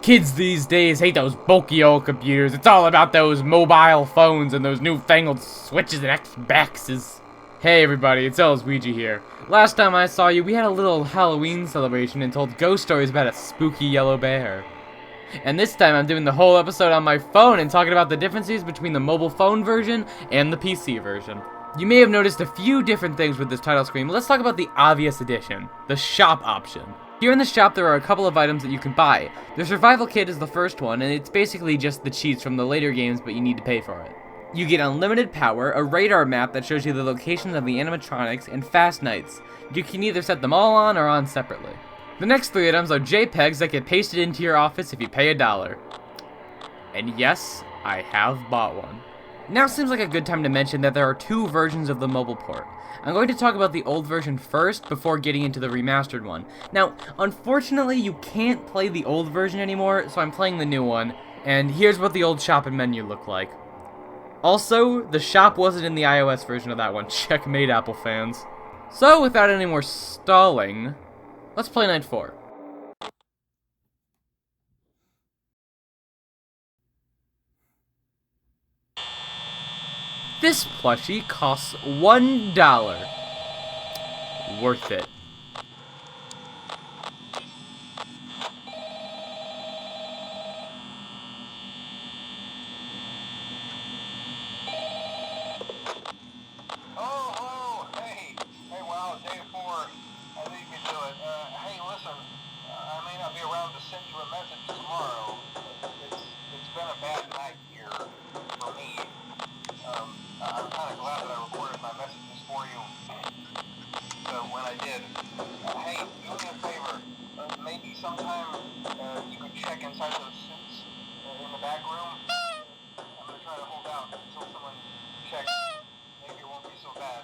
Kids these days hate those bulky old computers. It's all about those mobile phones and those newfangled switches and Xboxes. Hey everybody, it's Ouija here. Last time I saw you, we had a little Halloween celebration and told ghost stories about a spooky yellow bear. And this time I'm doing the whole episode on my phone and talking about the differences between the mobile phone version and the PC version. You may have noticed a few different things with this title screen, but let's talk about the obvious addition, the shop option. Here in the shop there are a couple of items that you can buy. The survival kit is the first one, and it's basically just the cheats from the later games, but you need to pay for it. You get unlimited power, a radar map that shows you the locations of the animatronics, and fast nights. You can either set them all on or on separately. The next three items are JPEGs that get pasted into your office if you pay $1. And yes, I have bought one. Now seems like a good time to mention that there are two versions of the mobile port. I'm going to talk about the old version first before getting into the remastered one. Now, unfortunately, you can't play the old version anymore, so I'm playing the new one, and here's what the old shop and menu look like. Also, the shop wasn't in the iOS version of that one. Checkmate, Apple fans. So, without any more stalling, let's play Night 4. This plushie costs $1. Worth it. Oh, hey, wow, day 4. I think you can do it. Hey, listen, I may not be around to send you a message tomorrow. It's been a bad night here for me. I'm kind of glad that I recorded my messages for you. So when I did, hey, do me a favor. Maybe sometime you could check inside those suits in the back room. I'm gonna try to hold out until someone checks. Maybe it won't be so bad.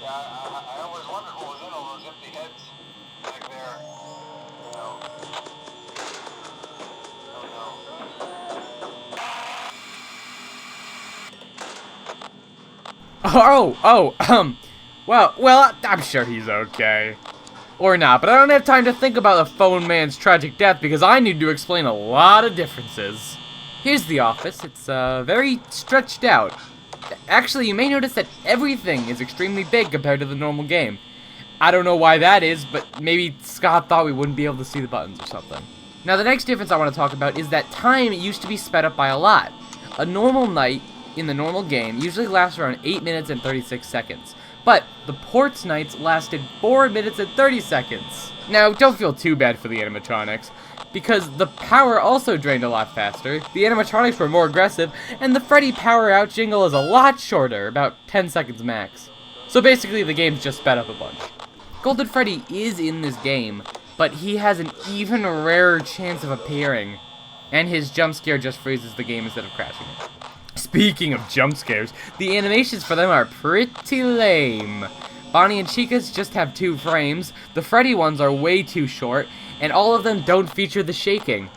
Yeah, I always wondered what was in all those empty heads back there. You know. Oh no. Well, I'm sure he's okay. Or not, but I don't have time to think about the phone man's tragic death because I need to explain a lot of differences. Here's the office. It's, very stretched out. Actually, you may notice that everything is extremely big compared to the normal game. I don't know why that is, but maybe Scott thought we wouldn't be able to see the buttons or something. Now, the next difference I want to talk about is that time used to be sped up by a lot. A normal night in the normal game usually lasts around 8 minutes and 36 seconds. But the ports nights lasted 4 minutes and 30 seconds. Now, don't feel too bad for the animatronics, because the power also drained a lot faster, the animatronics were more aggressive, and the Freddy power out jingle is a lot shorter, about 10 seconds max. So basically the game's just sped up a bunch. Golden Freddy is in this game, but he has an even rarer chance of appearing, and his jump scare just freezes the game instead of crashing it. Speaking of jump scares, the animations for them are pretty lame. Bonnie and Chica's just have 2 frames, the Freddy ones are way too short, and all of them don't feature the shaking.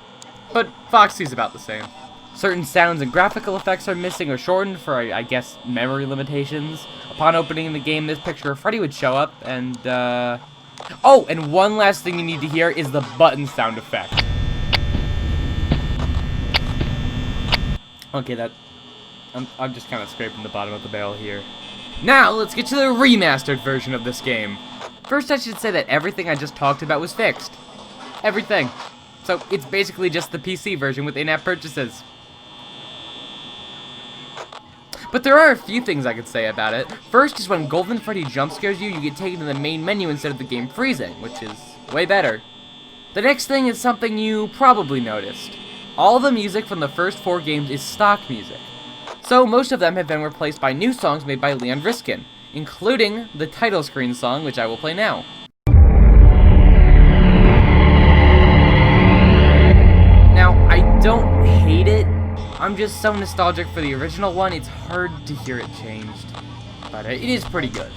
But Foxy's about the same. Certain sounds and graphical effects are missing or shortened for, I guess, memory limitations. Upon opening the game, this picture of Freddy would show up, and, Oh, and one last thing you need to hear is the button sound effect. Okay, I'm just kind of scraping the bottom of the barrel here. Now, let's get to the remastered version of this game. First, I should say that everything I just talked about was fixed. Everything. So, it's basically just the PC version with in-app purchases. But there are a few things I could say about it. First is when Golden Freddy jump scares you, you get taken to the main menu instead of the game freezing, which is way better. The next thing is something you probably noticed. All the music from the first 4 games is stock music. So most of them have been replaced by new songs made by Leon Riskin, including the title screen song, which I will play now. Now, I don't hate it. I'm just so nostalgic for the original one, it's hard to hear it changed. But it is pretty good.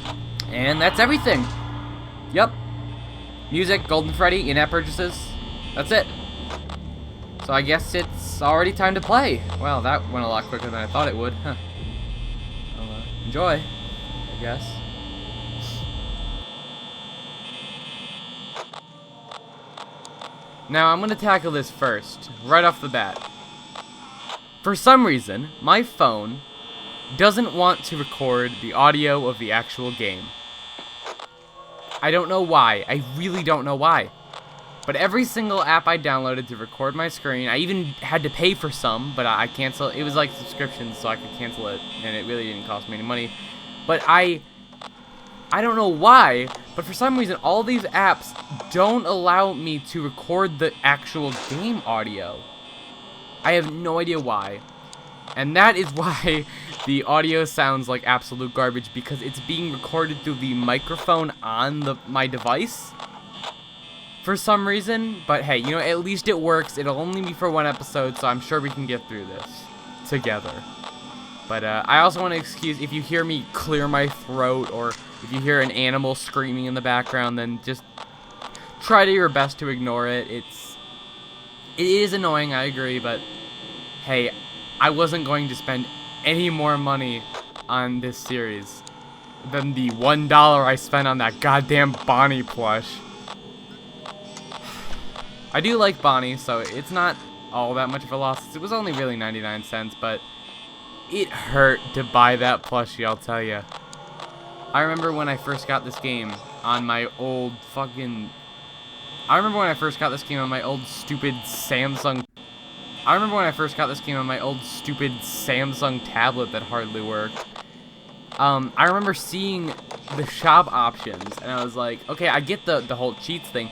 And that's everything. Yep. Music, Golden Freddy, in-app purchases. That's it. So I guess it's already time to play. Well, that went a lot quicker than I thought it would. Huh. Well, enjoy, I guess. Now, I'm going to tackle this first, right off the bat. For some reason, my phone doesn't want to record the audio of the actual game. I don't know why. I really don't know why. But every single app I downloaded to record my screen, I even had to pay for some, but I canceled. It was like subscriptions, so I could cancel it, and it really didn't cost me any money. But I don't know why, but for some reason, all these apps don't allow me to record the actual game audio. I have no idea why. And that is why the audio sounds like absolute garbage, because it's being recorded through the microphone on my device for some reason. But hey, you know, at least it works. It'll only be for one episode, so I'm sure we can get through this together. But I also want to excuse if you hear me clear my throat, or if you hear an animal screaming in the background, then just try to your best to ignore it. It is annoying, I agree, but hey, I wasn't going to spend any more money on this series than the $1 I spent on that goddamn Bonnie plush. I do like Bonnie, so it's not all that much of a loss. It was only really 99 cents, but it hurt to buy that plushie, I'll tell you. I remember when I first got this game on my old stupid Samsung tablet that hardly worked. I remember seeing the shop options, and I was like, okay, I get the whole cheats thing,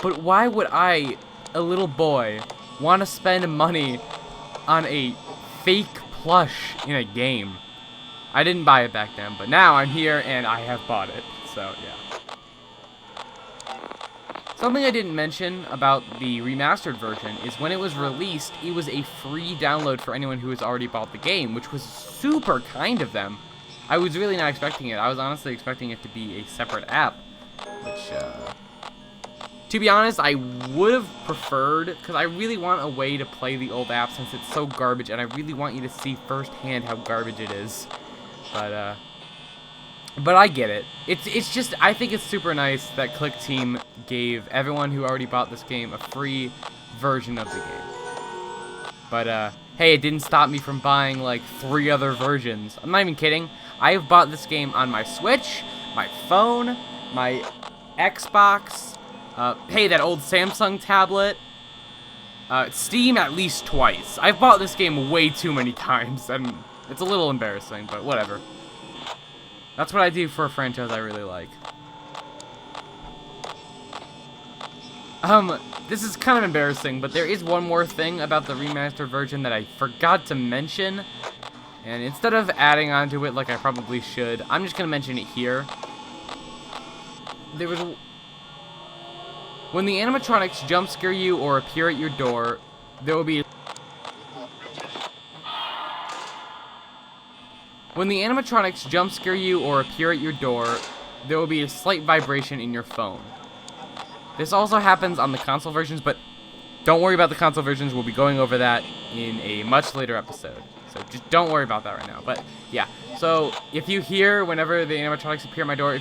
but why would I, a little boy, want to spend money on a fake plush in a game? I didn't buy it back then, but now I'm here and I have bought it, so yeah. Something I didn't mention about the remastered version is when it was released, it was a free download for anyone who has already bought the game, which was super kind of them. I was really not expecting it. I was honestly expecting it to be a separate app, which, to be honest, I would have preferred, because I really want a way to play the old app since it's so garbage, and I really want you to see firsthand how garbage it is. But I get it. It's just, I think it's super nice that Click Team gave everyone who already bought this game a free version of the game. But, hey, it didn't stop me from buying, like, 3 other versions. I'm not even kidding. I have bought this game on my Switch, my phone, my Xbox, hey, that old Samsung tablet, Steam at least twice. I've bought this game way too many times, and it's a little embarrassing, but whatever. That's what I do for a franchise I really like. This is kind of embarrassing, but there is one more thing about the remastered version that I forgot to mention. And instead of adding on to it like I probably should, I'm just going to mention it here. When the animatronics jump scare you or appear at your door, there will be... When the animatronics jump scare you or appear at your door, there will be a slight vibration in your phone. This also happens on the console versions, but don't worry about the console versions. We'll be going over that in a much later episode. So just don't worry about that right now. But yeah, so if you hear whenever the animatronics appear at my door,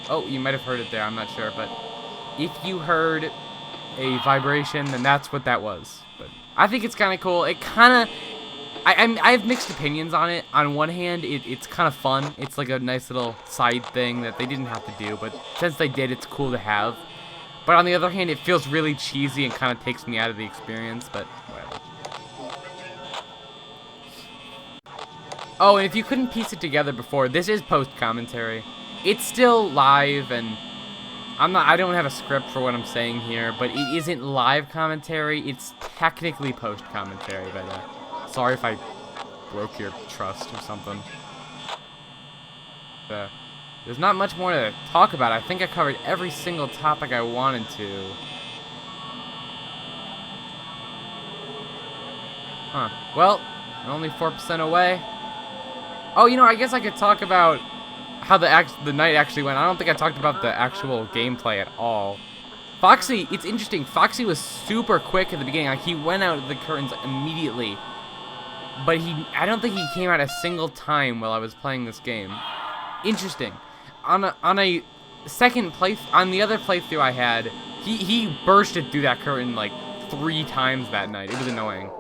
oh, you might have heard it there, I'm not sure, but if you heard a vibration, then that's what that was. But I think it's kind of cool. It kind of... I have mixed opinions on it. On one hand, it's kind of fun. It's like a nice little side thing that they didn't have to do, but since they did, it's cool to have. But on the other hand, it feels really cheesy and kind of takes me out of the experience, but whatever. Oh, and if you couldn't piece it together before, this is post-commentary. It's still live, and I don't have a script for what I'm saying here, but it isn't live commentary. It's technically post-commentary, but sorry if I broke your trust or something. There's not much more to talk about. I think I covered every single topic I wanted to. Huh. Well, we're only 4% away. Oh, you know, I guess I could talk about how the night actually went. I don't think I talked about the actual gameplay at all. Foxy, it's interesting. Foxy was super quick at the beginning. Like, he went out of the curtains immediately. But I don't think he came out a single time while I was playing this game. Interesting. On the other playthrough I had, He bursted through that curtain like 3 times that night. It was annoying.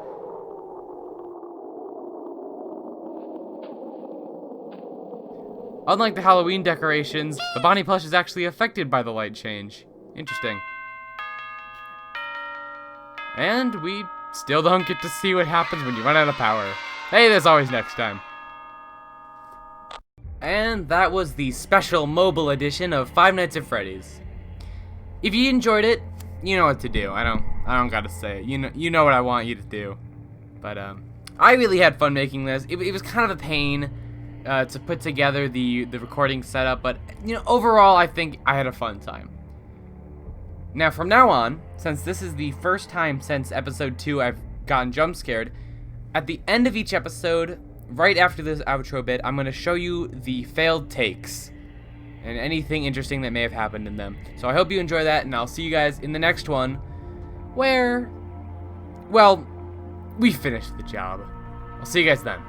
Unlike the Halloween decorations, the Bonnie plush is actually affected by the light change. Interesting. And we still don't get to see what happens when you run out of power. Hey, there's always next time. And that was the special mobile edition of Five Nights at Freddy's. If you enjoyed it, you know what to do. I don't gotta say it. You know what I want you to do. But I really had fun making this. It was kind of a pain to put together the recording setup, but overall I think I had a fun time. Now from now on, since this is the first time since episode 2 I've gotten jump scared, at the end of each episode, right after this outro bit, I'm going to show you the failed takes and anything interesting that may have happened in them. So I hope you enjoy that, and I'll see you guys in the next one where, well, we finished the job. I'll see you guys then.